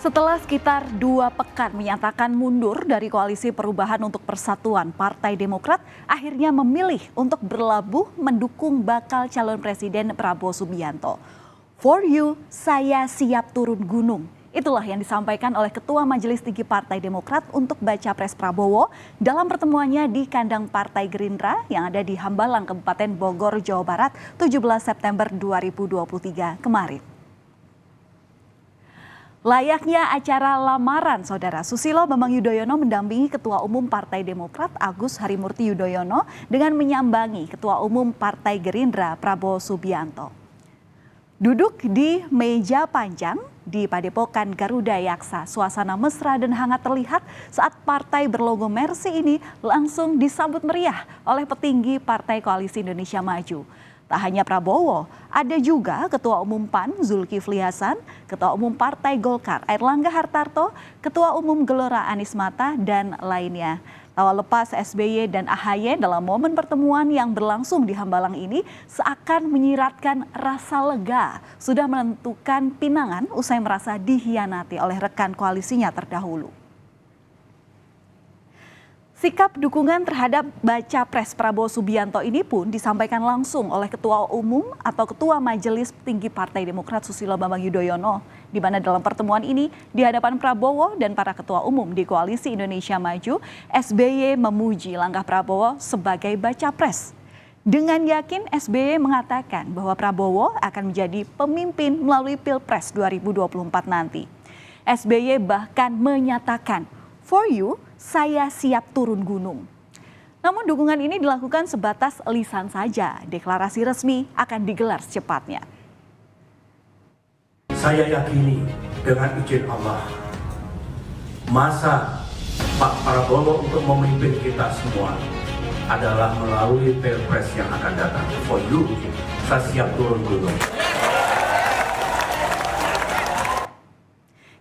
Setelah sekitar 2 pekan menyatakan mundur dari Koalisi Perubahan untuk Persatuan, Partai Demokrat akhirnya memilih untuk berlabuh mendukung bakal calon Presiden Prabowo Subianto. For you, saya siap turun gunung. Itulah yang disampaikan oleh Ketua Majelis Tinggi Partai Demokrat untuk baca pres Prabowo dalam pertemuannya di kandang Partai Gerindra yang ada di Hambalang, Kabupaten Bogor, Jawa Barat, 17 September 2023 kemarin. Layaknya acara lamaran, Saudara, Susilo Bambang Yudhoyono mendampingi Ketua Umum Partai Demokrat Agus Harimurti Yudhoyono dengan menyambangi Ketua Umum Partai Gerindra Prabowo Subianto. Duduk di meja panjang di Padepokan Garuda Yaksa, suasana mesra dan hangat terlihat saat partai berlogo Mercy ini langsung disambut meriah oleh petinggi Partai Koalisi Indonesia Maju. Tak hanya Prabowo, ada juga Ketua Umum PAN Zulkifli Hasan, Ketua Umum Partai Golkar Airlangga Hartarto, Ketua Umum Gelora Anies Mata, dan lainnya. Tawa lepas SBY dan AHY dalam momen pertemuan yang berlangsung di Hambalang ini seakan menyiratkan rasa lega sudah menentukan pinangan usai merasa dikhianati oleh rekan koalisinya terdahulu. Sikap dukungan terhadap baca pres Prabowo Subianto ini pun disampaikan langsung oleh Ketua Umum atau Ketua Majelis Tinggi Partai Demokrat Susilo Bambang Yudhoyono, di mana dalam pertemuan ini di hadapan Prabowo dan para Ketua Umum di Koalisi Indonesia Maju, SBY memuji langkah Prabowo sebagai baca pres. Dengan yakin SBY mengatakan bahwa Prabowo akan menjadi pemimpin melalui Pilpres 2024 nanti. SBY bahkan menyatakan, for you, saya siap turun gunung. Namun dukungan ini dilakukan sebatas lisan saja. Deklarasi resmi akan digelar secepatnya. Saya yakini dengan izin Allah, masa Pak Prabowo untuk memimpin kita semua adalah melalui Pilpres yang akan datang. For you, saya siap turun gunung.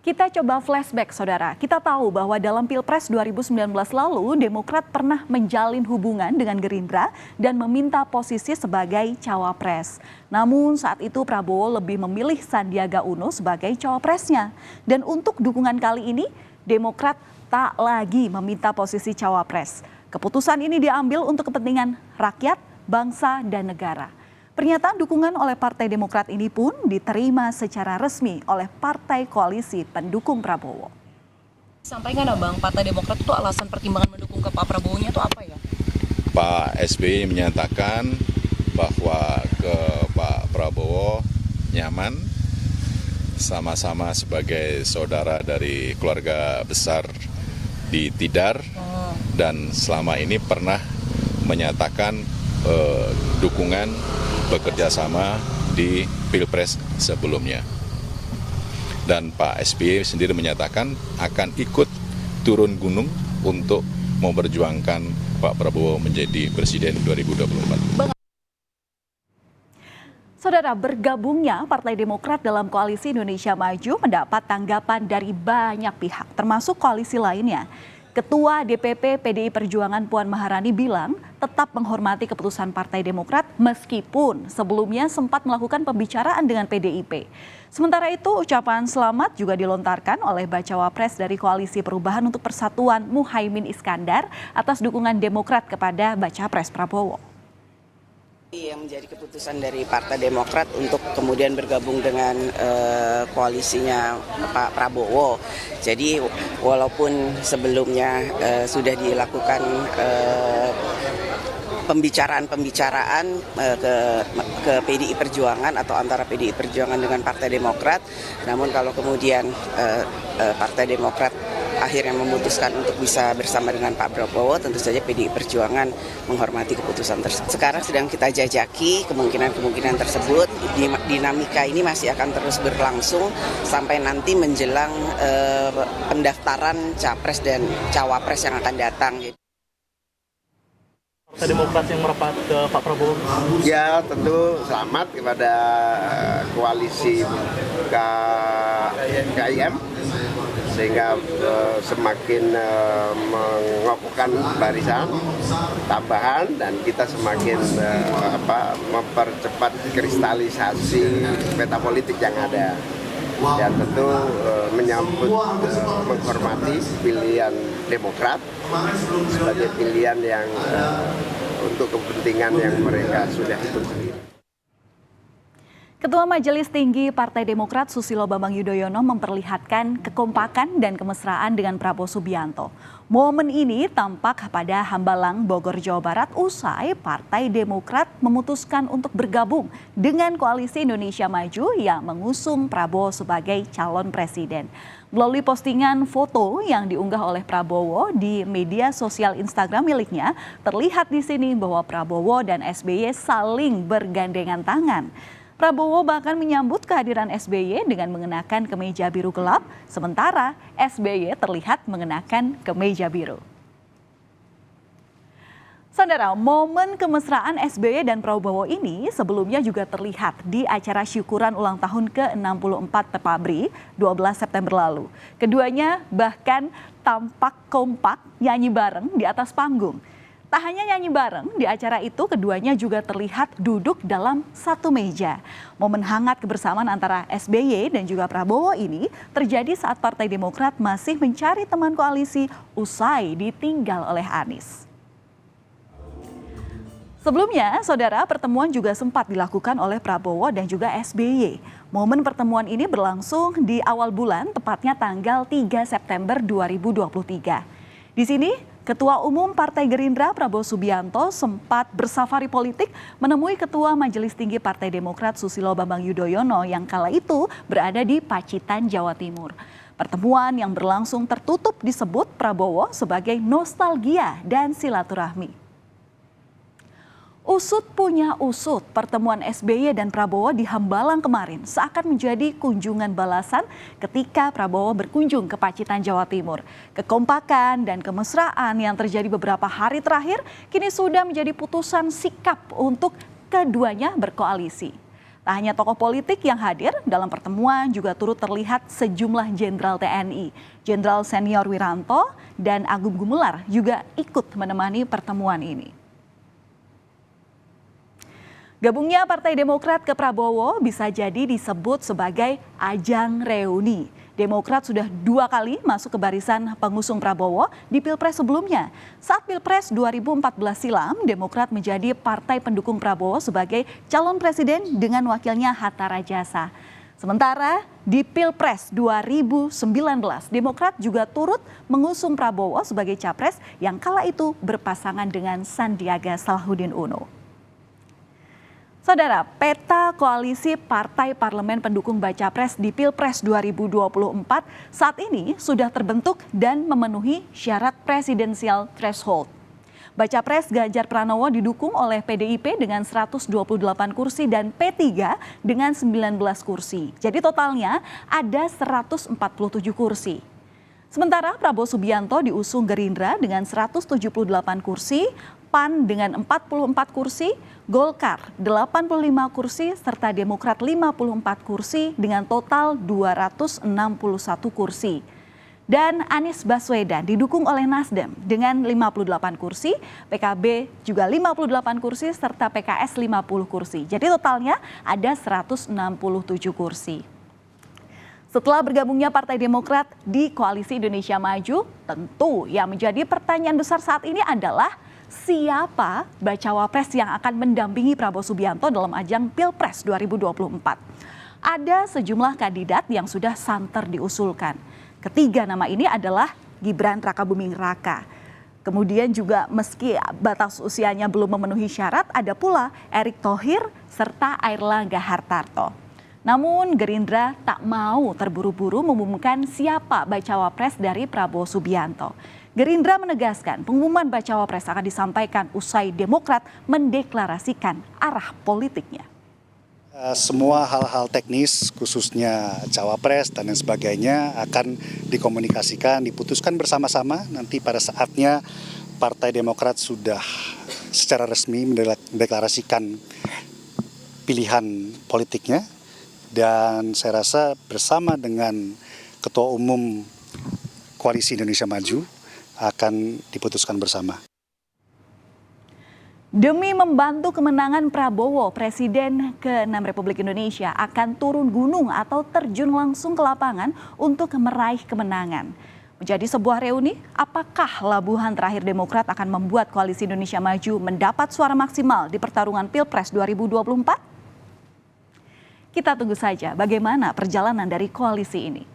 Kita coba flashback, Saudara. Kita tahu bahwa dalam Pilpres 2019 lalu, Demokrat pernah menjalin hubungan dengan Gerindra dan meminta posisi sebagai cawapres. Namun saat itu Prabowo lebih memilih Sandiaga Uno sebagai cawapresnya. Dan untuk dukungan kali ini, Demokrat tak lagi meminta posisi cawapres. Keputusan ini diambil untuk kepentingan rakyat, bangsa, dan negara. Pernyataan dukungan oleh Partai Demokrat ini pun diterima secara resmi oleh Partai Koalisi pendukung Prabowo. Sampaikan Abang, Partai Demokrat itu alasan pertimbangan mendukung ke Pak Prabowo-nya itu apa ya? Pak SBY menyatakan bahwa ke Pak Prabowo nyaman, sama-sama sebagai saudara dari keluarga besar di Tidar, dan selama ini pernah menyatakan dukungan bekerja sama di Pilpres sebelumnya. Dan Pak SBY sendiri menyatakan akan ikut turun gunung untuk memperjuangkan Pak Prabowo menjadi Presiden 2024. Saudara, bergabungnya Partai Demokrat dalam Koalisi Indonesia Maju mendapat tanggapan dari banyak pihak, termasuk koalisi lainnya. Ketua DPP PDI Perjuangan Puan Maharani bilang tetap menghormati keputusan Partai Demokrat meskipun sebelumnya sempat melakukan pembicaraan dengan PDIP. Sementara itu ucapan selamat juga dilontarkan oleh bacawa pres dari Koalisi Perubahan untuk Persatuan Muhaimin Iskandar atas dukungan Demokrat kepada baca pres Prabowo. Yang menjadi keputusan dari Partai Demokrat untuk kemudian bergabung dengan koalisinya Pak Prabowo. Jadi walaupun sebelumnya sudah dilakukan pembicaraan ke PDI Perjuangan atau antara PDI Perjuangan dengan Partai Demokrat, namun kalau kemudian Partai Demokrat akhirnya memutuskan untuk bisa bersama dengan Pak Prabowo, tentu saja PDI Perjuangan menghormati keputusan tersebut. Sekarang sedang kita jajaki kemungkinan tersebut, dinamika ini masih akan terus berlangsung sampai nanti menjelang pendaftaran Capres dan Cawapres yang akan datang. Partai Demokrat yang merapat ke Pak Prabowo? Ya, tentu selamat kepada koalisi KIM sehingga semakin mengokohkan barisan tambahan dan kita semakin mempercepat kristalisasi peta politik yang ada. dan tentu menyambut menghormati pilihan Demokrat sebagai pilihan yang untuk kepentingan yang mereka sudah hitung sendiri. Ketua Majelis Tinggi Partai Demokrat Susilo Bambang Yudhoyono memperlihatkan kekompakan dan kemesraan dengan Prabowo Subianto. Momen ini tampak pada Hambalang, Bogor, Jawa Barat usai Partai Demokrat memutuskan untuk bergabung dengan Koalisi Indonesia Maju yang mengusung Prabowo sebagai calon presiden. Melalui postingan foto yang diunggah oleh Prabowo di media sosial Instagram miliknya, terlihat di sini bahwa Prabowo dan SBY saling bergandengan tangan. Prabowo bahkan menyambut kehadiran SBY dengan mengenakan kemeja biru gelap, sementara SBY terlihat mengenakan kemeja biru. Saudara, momen kemesraan SBY dan Prabowo ini sebelumnya juga terlihat di acara syukuran ulang tahun ke-64 PPABRI 12 September lalu. Keduanya bahkan tampak kompak nyanyi bareng di atas panggung. Tak hanya nyanyi bareng, di acara itu keduanya juga terlihat duduk dalam satu meja. Momen hangat kebersamaan antara SBY dan juga Prabowo ini terjadi saat Partai Demokrat masih mencari teman koalisi usai ditinggal oleh Anies. Sebelumnya, saudara, pertemuan juga sempat dilakukan oleh Prabowo dan juga SBY. Momen pertemuan ini berlangsung di awal bulan, tepatnya tanggal 3 September 2023. Di sini, Ketua Umum Partai Gerindra Prabowo Subianto sempat bersafari politik menemui Ketua Majelis Tinggi Partai Demokrat Susilo Bambang Yudhoyono yang kala itu berada di Pacitan, Jawa Timur. Pertemuan yang berlangsung tertutup disebut Prabowo sebagai nostalgia dan silaturahmi. Usut punya usut, pertemuan SBY dan Prabowo di Hambalang kemarin seakan menjadi kunjungan balasan ketika Prabowo berkunjung ke Pacitan, Jawa Timur. Kekompakan dan kemesraan yang terjadi beberapa hari terakhir kini sudah menjadi putusan sikap untuk keduanya berkoalisi. Tak hanya tokoh politik yang hadir, dalam pertemuan juga turut terlihat sejumlah jenderal TNI. Jenderal Senior Wiranto dan Agung Gumelar juga ikut menemani pertemuan ini. Gabungnya Partai Demokrat ke Prabowo bisa jadi disebut sebagai ajang reuni. Demokrat sudah 2 kali masuk ke barisan pengusung Prabowo di Pilpres sebelumnya. Saat Pilpres 2014 silam, Demokrat menjadi partai pendukung Prabowo sebagai calon presiden dengan wakilnya Hatta Rajasa. Sementara di Pilpres 2019, Demokrat juga turut mengusung Prabowo sebagai capres yang kala itu berpasangan dengan Sandiaga Salahuddin Uno. Saudara, peta koalisi partai parlemen pendukung Baca Pres di Pilpres 2024 saat ini sudah terbentuk dan memenuhi syarat presidensial threshold. Baca Pres Ganjar Pranowo didukung oleh PDIP dengan 128 kursi dan P3 dengan 19 kursi. Jadi totalnya ada 147 kursi. Sementara Prabowo Subianto diusung Gerindra dengan 178 kursi, PAN dengan 44 kursi, Golkar 85 kursi, serta Demokrat 54 kursi dengan total 261 kursi. Dan Anies Baswedan didukung oleh Nasdem dengan 58 kursi, PKB juga 58 kursi, serta PKS 50 kursi. Jadi totalnya ada 167 kursi. Setelah bergabungnya Partai Demokrat di Koalisi Indonesia Maju, tentu yang menjadi pertanyaan besar saat ini adalah siapa bacawa pres yang akan mendampingi Prabowo Subianto dalam ajang Pilpres 2024. Ada sejumlah kandidat yang sudah santer diusulkan. Ketiga nama ini adalah Gibran Rakabuming Raka. Kemudian juga meski batas usianya belum memenuhi syarat, ada pula Erick Thohir serta Airlangga Hartarto. Namun Gerindra tak mau terburu-buru mengumumkan siapa bacawa pres dari Prabowo Subianto. Gerindra menegaskan pengumuman bacawa pres akan disampaikan usai Demokrat mendeklarasikan arah politiknya. Semua hal-hal teknis khususnya cawapres dan lain sebagainya akan dikomunikasikan, diputuskan bersama-sama. Nanti pada saatnya Partai Demokrat sudah secara resmi mendeklarasikan pilihan politiknya. Dan saya rasa bersama dengan Ketua Umum Koalisi Indonesia Maju akan diputuskan bersama. Demi membantu kemenangan Prabowo, Presiden ke-6 Republik Indonesia akan turun gunung atau terjun langsung ke lapangan untuk meraih kemenangan. Menjadi sebuah reuni, apakah labuhan terakhir Demokrat akan membuat Koalisi Indonesia Maju mendapat suara maksimal di pertarungan Pilpres 2024? Kita tunggu saja bagaimana perjalanan dari koalisi ini.